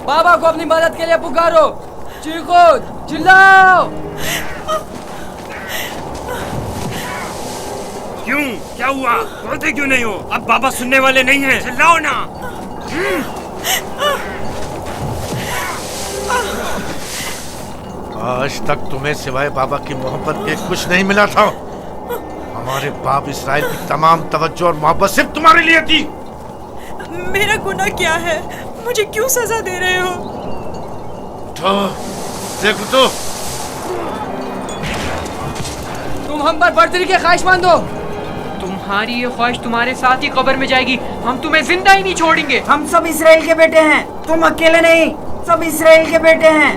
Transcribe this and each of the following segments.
बाबा को अपनी मदद के लिए पुकारो, चीखो, चिल्लाओ। क्यों, क्या हुआ? बोलते क्यों नहीं हो? अब बाबा सुनने वाले नहीं हैं, चिल्लाओ ना। आज तक तुम्हें सिवाय बाबा की मोहब्बत के कुछ नहीं मिला था। हमारे बाप इसराइल की तमाम तवज्जो और मोहब्बत सिर्फ तुम्हारे लिए थी। मेरा गुनाह क्या है? मुझे क्यों सजा दे रहे हो? तो देखो तो, तुम हम पर बर्तरी के ख्वाहिशमंद हो। तुम्हारी ये ख्वाहिश तुम्हारे साथ ही कब्र में जाएगी। हम तुम्हें जिंदा ही नहीं छोड़ेंगे। हम सब इसराइल के बेटे हैं, तुम अकेले नहीं, सब इसराइल के बेटे हैं।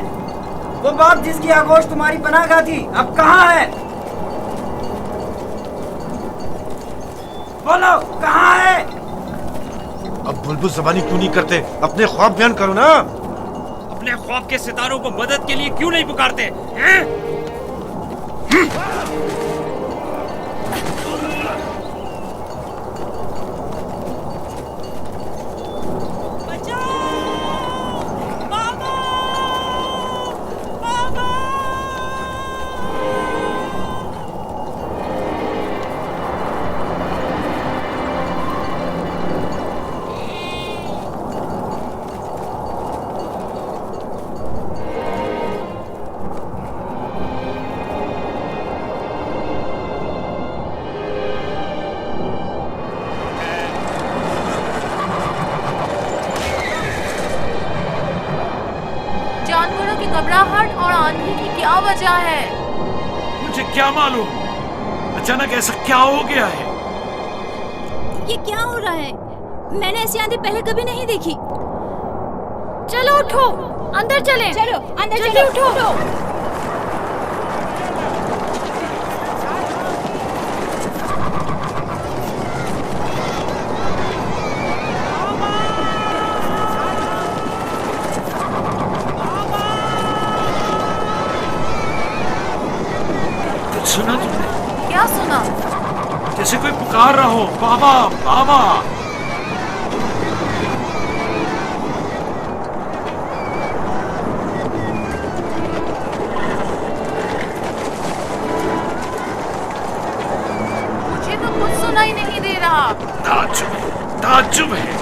वो बाप जिसकी आगोश तुम्हारी पनाहगाह थी, अब कहाँ है? बोलो, कहाँ है? अब बुलबुल ज़बानी क्यों नहीं करते? अपने ख्वाब बयान करो ना। अपने ख्वाब के सितारों को मदद के लिए क्यों नहीं पुकारते हैं? जानवरों की घबराहट और आंधी की क्या वजह है? मुझे क्या मालूम, अचानक ऐसा क्या हो गया है? ये क्या हो रहा है? मैंने ऐसी आंधी पहले कभी नहीं देखी। चलो उठो, अंदर चलें। चलो अंदर जल्दी उठो। सुना तुमने? क्या सुना? जैसे कोई पुकार रहा हो, बाबा बाबा। मुझे तो कुछ सुनाई नहीं दे रहा। ताज्जुब है।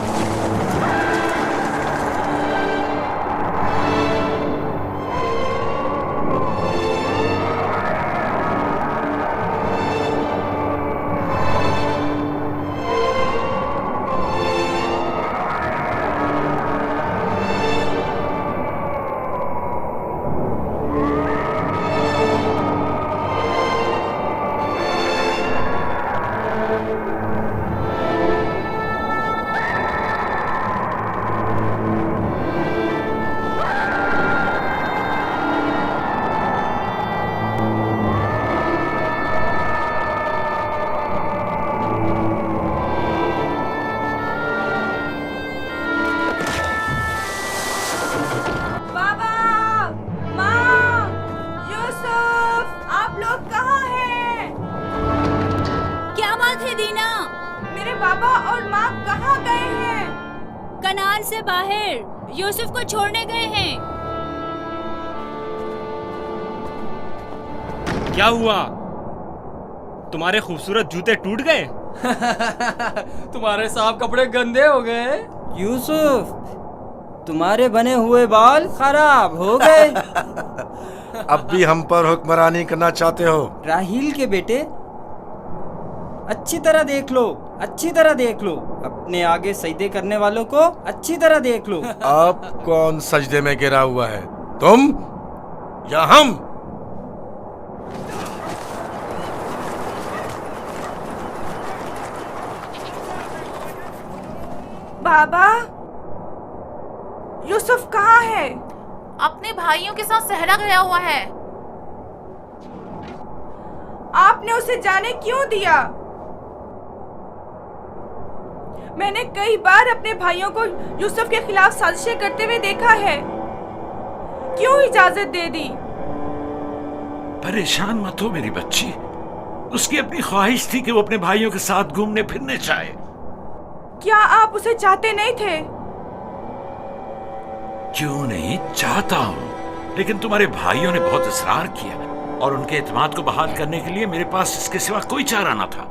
बाबा और माँ कहाँ गए हैं? कनान से बाहर यूसुफ को छोड़ने गए हैं। क्या हुआ? तुम्हारे खूबसूरत जूते टूट गए? तुम्हारे साफ कपड़े गंदे हो गए। यूसुफ, तुम्हारे बने हुए बाल खराब हो गए। अब भी हम पर हुक्मरानी करना चाहते हो? राहील के बेटे, अच्छी तरह देख लो, अच्छी तरह देख लो। अपने आगे सजदे करने वालों को अच्छी तरह देख लो। अब कौन सजदे में गिरा हुआ है, तुम या हम? बाबा, यूसुफ कहाँ है? अपने भाइयों के साथ सहरा गया हुआ है। आपने उसे जाने क्यों दिया? मैंने कई बार अपने भाइयों को यूसुफ के खिलाफ साजिशें करते हुए देखा है। क्यों इजाजत दे दी? परेशान मत हो मेरी बच्ची, उसकी अपनी ख्वाहिश थी कि वो अपने भाइयों के साथ घूमने फिरने जाए। क्या आप उसे चाहते नहीं थे? क्यों नहीं, चाहता हूँ, लेकिन तुम्हारे भाइयों ने बहुत इसरार किया और उनके एतमाद को बहाल करने के लिए मेरे पास इसके सिवा कोई चारा न था।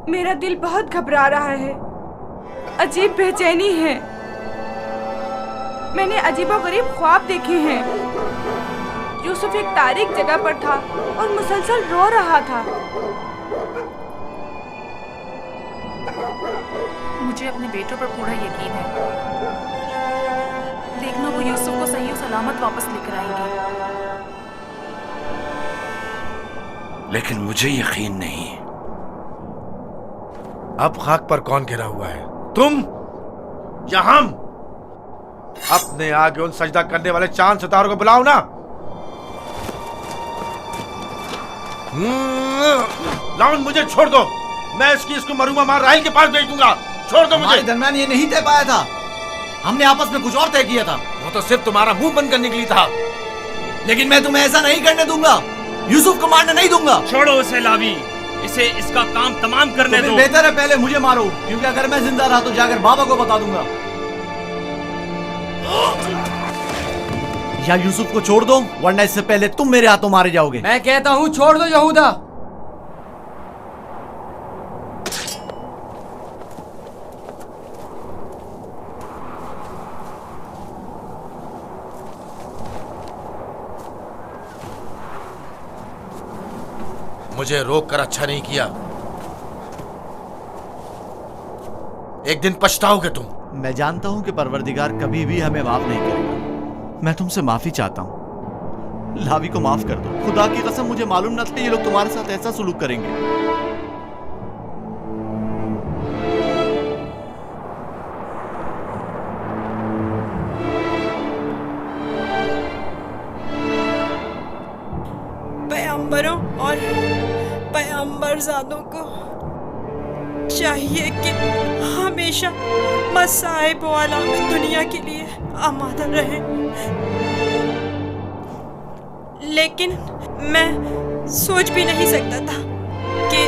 मेरा दिल बहुत घबरा रहा है, अजीब बेचैनी है। मैंने अजीबोगरीब ख्वाब देखे हैं। यूसुफ एक तारीक जगह पर था और मुसलसल रो रहा था। मुझे अपने बेटों पर पूरा यकीन है। देखना वो यूसुफ को सही और सलामत वापस लेकर आएंगे। लेकिन मुझे यकीन नहीं। अब खाक पर कौन गिरा हुआ है, तुम या हम? अपने आगे उन सजदा करने वाले चांद सितारों को बुलाओ ना। लाउन, मुझे छोड़ दो। मैं इसको मरूमा मार राहिल के पास भेज दूंगा। छोड़ दो मुझे। दरमियान ये नहीं तय पाया था, हमने आपस में कुछ और तय किया था। वो तो सिर्फ तुम्हारा मुंह बंद करने के लिए था। लेकिन मैं तुम्हें ऐसा नहीं करने दूंगा, यूसुफ को मारने नहीं दूंगा। छोड़ो उसे लावी, इसे इसका काम तमाम करने दो। बेहतर है पहले मुझे मारो, क्योंकि अगर मैं जिंदा रहा तो जाकर बाबा को बता दूंगा। या यूसुफ को छोड़ दो, वरना इससे पहले तुम मेरे हाथों मारे जाओगे। मैं कहता हूँ छोड़ दो यहूदा। मुझे रोक कर अच्छा नहीं किया। एक दिन पछताओगे तुम। मैं जानता हूं कि परवरदिगार कभी भी हमें माफ नहीं करेगा। मैं तुमसे माफी चाहता हूं। लावी को माफ कर दो। खुदा की कसम, मुझे मालूम न था ये लोग तुम्हारे साथ ऐसा सुलूक करेंगे। पैगंबरों और पैगंबरजादों को चाहिए कि हमेशा मसाइब वाला में दुनिया के लिए आमादा रहे। लेकिन मैं सोच भी नहीं सकता था कि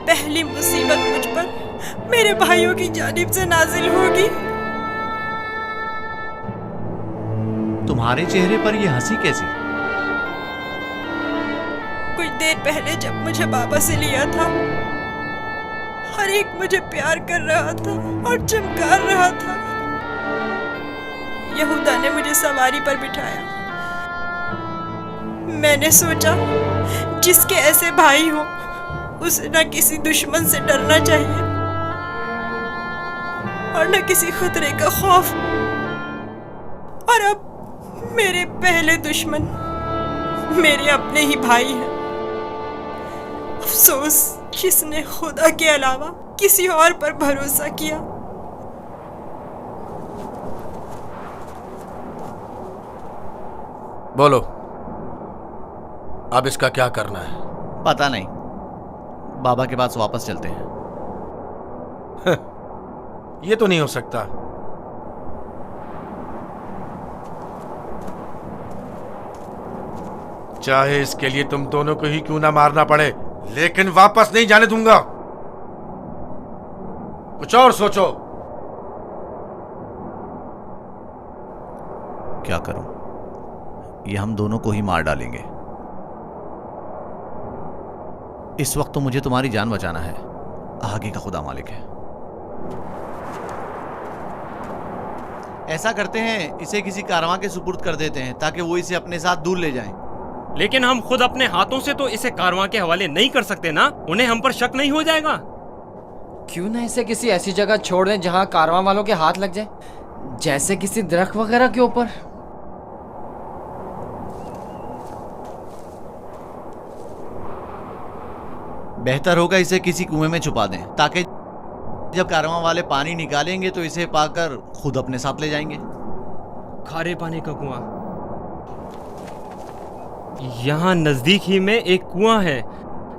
पहली मुसीबत मुझ पर मेरे भाइयों की जानिब से नाजिल होगी। तुम्हारे चेहरे पर ये हंसी कैसी? कुछ देर पहले जब मुझे बाबा से लिया था, हर एक मुझे प्यार कर रहा था और चमकार रहा था। यहूदा ने मुझे सवारी पर बिठाया। मैंने सोचा जिसके ऐसे भाई हो उसे न किसी दुश्मन से डरना चाहिए और न किसी खतरे का खौफ। और अब मेरे पहले दुश्मन मेरे अपने ही भाई हैं। अफसोस जिसने खुदा के अलावा किसी और पर भरोसा किया। बोलो, अब इसका क्या करना है? पता नहीं, बाबा के पास वापस चलते हैं। ये तो नहीं हो सकता। चाहे इसके लिए तुम दोनों को ही क्यों ना मारना पड़े, लेकिन वापस नहीं जाने दूंगा। कुछ और सोचो। क्या करूं? ये हम दोनों को ही मार डालेंगे। इस वक्त तो मुझे तुम्हारी जान बचाना है, आगे का खुदा मालिक है। ऐसा करते हैं, इसे किसी कारवां के सुपुर्द कर देते हैं ताकि वो इसे अपने साथ दूर ले जाएं। लेकिन हम खुद अपने हाथों से तो इसे कारवां के हवाले नहीं कर सकते ना। उन्हें हम पर शक नहीं हो जाएगा? क्यों ना इसे किसी ऐसी जगह छोड़ दें जहां कारवां वालों के हाथ लग जाए, जैसे किसी दरख्त वगैरह के ऊपर। बेहतर होगा इसे किसी कुएं में छुपा दें, ताकि जब कारवां वाले पानी निकालेंगे तो इसे पाकर खुद अपने साथ ले जाएंगे। खारे पानी का कुआं यहाँ नजदीक ही में एक कुआं है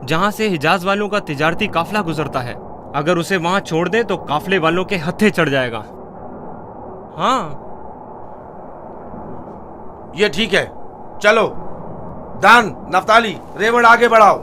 जहां से हिजाज वालों का तिजारती काफिला गुजरता है। अगर उसे वहां छोड़ दें तो काफिले वालों के हत्थे चढ़ जाएगा। हाँ, ये ठीक है। चलो दान, नफ्ताली, रेवड़ आगे बढ़ाओ।